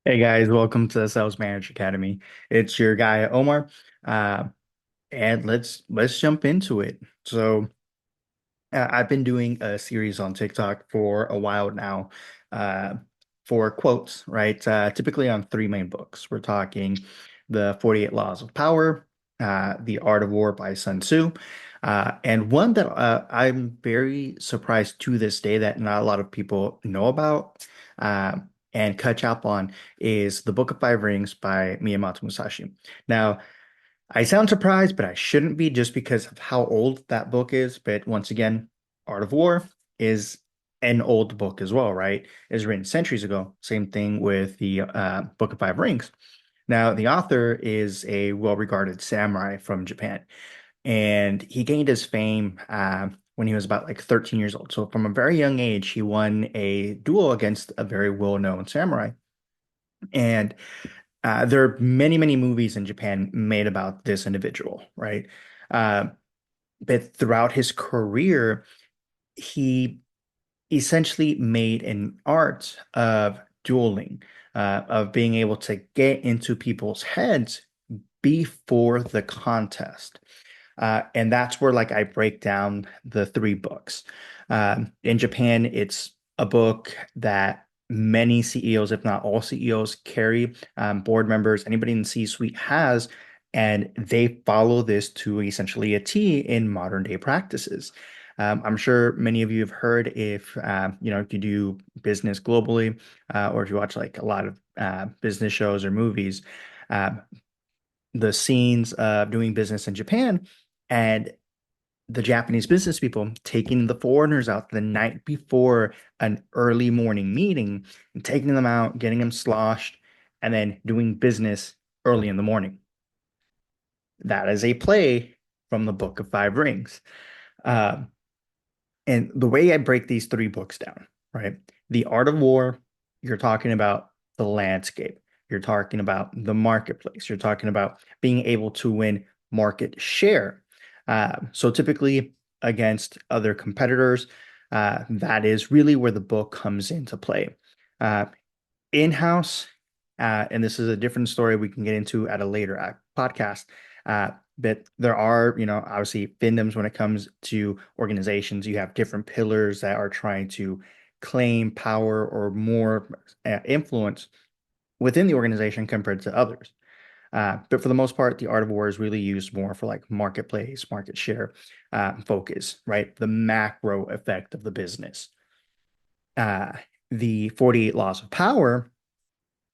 Hey guys, welcome to the Sales Manager Academy. It's your guy Omar, uh, and let's jump into it. I've been doing a series on TikTok for a while now, uh, for quotes, right? Typically on three main books. We're talking the 48 Laws of Power, The Art of War by Sun Tzu, and one that I'm very surprised to this day that not a lot of people know about. Uh, and catch up on is The Book of Five Rings by Miyamoto Musashi. Now, I sound surprised, but I shouldn't be just because of how old that book is. But once again, Art of War is an old book as well, right? It was written centuries ago. Same thing with the Book of Five Rings. Now, the author is a well-regarded samurai from Japan, and he gained his fame when he was about like 13 years old. So from a very young age, he won a duel against a very well-known samurai. And there are many, many movies in Japan made about this individual, right? Uh, but throughout his career, he essentially made an art of dueling, of being able to get into people's heads before the contest. And that's where like I break down the three books. In Japan, it's a book that many CEOs, if not all CEOs, carry, board members, anybody in the C-suite has, and they follow this to essentially a T in modern day practices. I'm sure many of you have heard if you do business globally, or if you watch like a lot of business shows or movies, uh, the scenes of doing business in Japan and the Japanese business people taking the foreigners out the night before an early morning meeting and taking them out, getting them sloshed, and then doing business early in the morning. That is a play from the Book of Five Rings. Uh, and the way I break these three books down, right? The Art of War, you're talking about the landscape. You're talking about the marketplace. You're talking about being able to win market share. So typically against other competitors, that is really where the book comes into play. Uh, In-house, and this is a different story we can get into at a later podcast. But there are, obviously fandoms when it comes to organizations. You have different pillars that are trying to claim power or more influence within the organization compared to others. But for the most part, the art of war is really used more for like marketplace, market share focus, right? The macro effect of the business. Uh, the 48 laws of power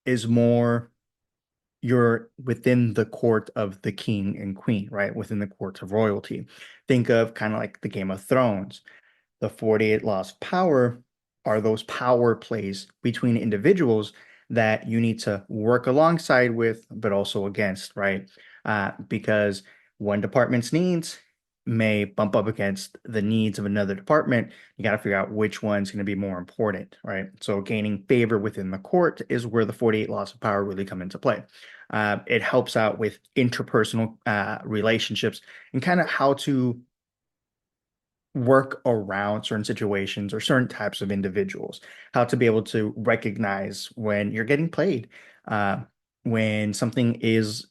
is more you're within the court of the king and queen, right? Within the court of royalty. Think of kind of like the Game of Thrones. The 48 laws of power are those power plays between individuals that you need to work alongside with, but also against, right? Because one department's needs may bump up against the needs of another department. You got to figure out which one's going to be more important, right? So gaining favor within the court is where the 48 laws of power really come into play. It helps out with interpersonal relationships and kind of how to work around certain situations or certain types of individuals, how to be able to recognize when you're getting played, uh, when something is,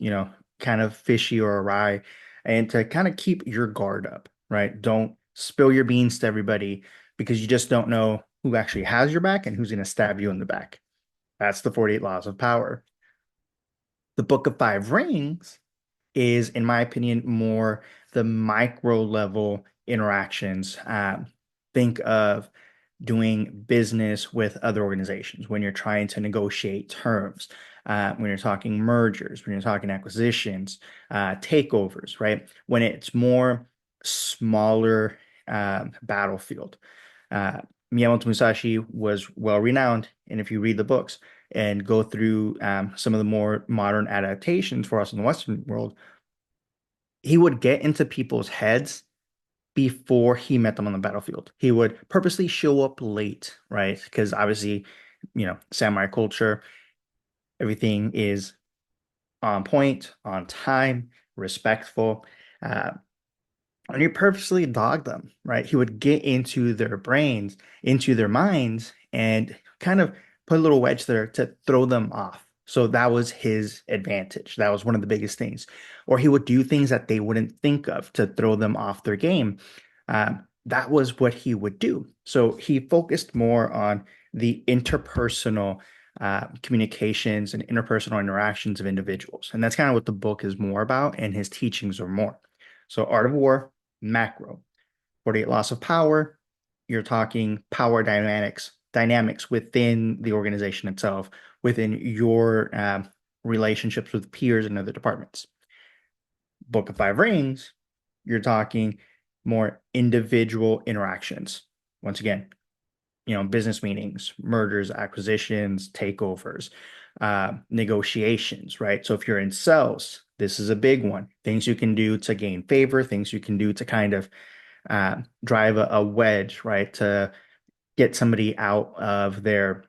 kind of fishy or awry, and to kind of keep your guard up, right? Don't spill your beans to everybody because you just don't know who actually has your back and who's going to stab you in the back. That's the 48 laws of power. The Book of Five Rings is, in my opinion, more the micro level interactions. Think of doing business with other organizations when you're trying to negotiate terms, when you're talking mergers, when you're talking acquisitions, takeovers, right? When it's more smaller battlefield. Uh, Miyamoto Musashi was well renowned, and if you read the books and go through some of the more modern adaptations for us in the Western world, he would get into people's heads before he met them on the battlefield. He would purposely show up late, right? Because obviously, samurai culture, everything is on point, on time, respectful. Uh, and he purposely dogged them, right? He would get into their brains, into their minds, and kind of put a little wedge there to throw them off, So that was his advantage. That was one of the biggest things. Or he would do things that they wouldn't think of to throw them off their game. That was what he would do. So he focused more on the interpersonal communications and interpersonal interactions of individuals. And that's kind of what the book is more about, and his teachings are more. So, Art of War, macro. 48 Laws of Power, you're talking power dynamics within the organization itself, within your relationships with peers and other departments. Book of Five Rings, you're talking more individual interactions. Once again, business meetings, mergers, acquisitions, takeovers, negotiations, right? So if you're in sales, this is a big one. Things you can do to gain favor, things you can do to kind of drive a wedge, right? To get somebody out of their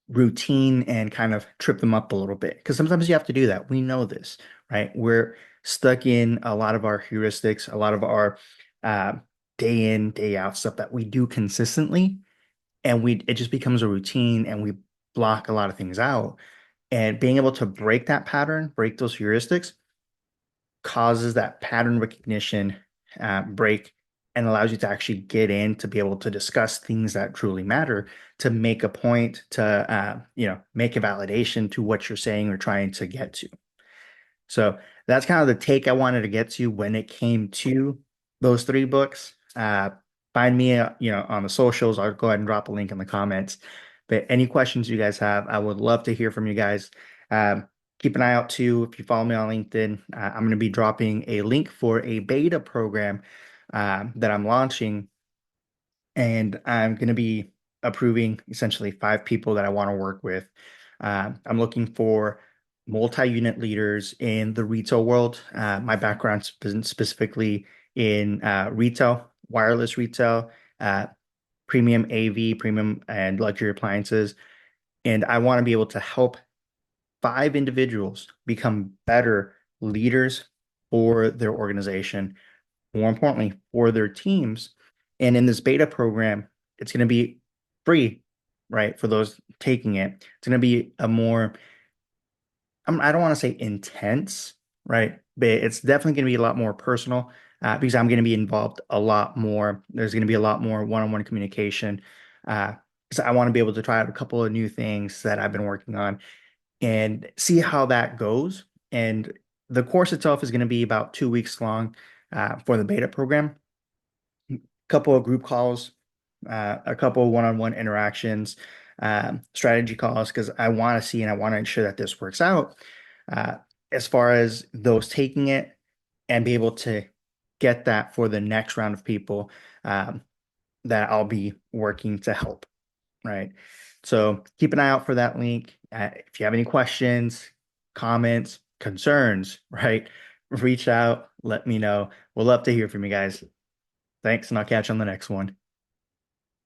routine and kind of trip them up a little bit. Because sometimes you have to do that. We know this, right? We're stuck in a lot of our heuristics, a lot of our uh, day in, day out stuff that we do consistently, and it just becomes a routine, and we block a lot of things out. And being able to break that pattern, break those heuristics, causes that pattern recognition break, and allows you to actually get in to be able to discuss things that truly matter, to make a point, to make a validation to what you're saying or trying to get to. So that's kind of the take I wanted to get to when it came to those three books. Find me, on the socials. I'll go ahead and drop a link in the comments. But any questions you guys have, I would love to hear from you guys. Keep an eye out too. If you follow me on LinkedIn, I'm going to be dropping a link for a beta program that I'm launching, and I'm going to be approving essentially 5 people that I want to work with. I'm looking for multi-unit leaders in the retail world. My background's been specifically in retail, wireless retail, uh, premium AV, premium and luxury appliances. And I want to be able to help 5 individuals become better leaders for their organization, more importantly, for their teams. And in this beta program, it's going to be free, right? For those taking it, it's going to be a more, I don't want to say intense, right? But it's definitely going to be a lot more personal because I'm going to be involved a lot more. There's going to be a lot more one-on-one communication. Because I want to be able to try out a couple of new things that I've been working on and see how that goes. And the course itself is going to be about 2 weeks long for the beta program. A couple of group calls, a couple of one-on-one interactions, strategy calls, because I want to see and I want to ensure that this works out uh, as far as those taking it and be able to get that for the next round of people that I'll be working to help, right? So keep an eye out for that link. If you have any questions, comments, concerns, right, reach out, let me know. We'll love to hear from you guys. Thanks, and I'll catch you on the next one.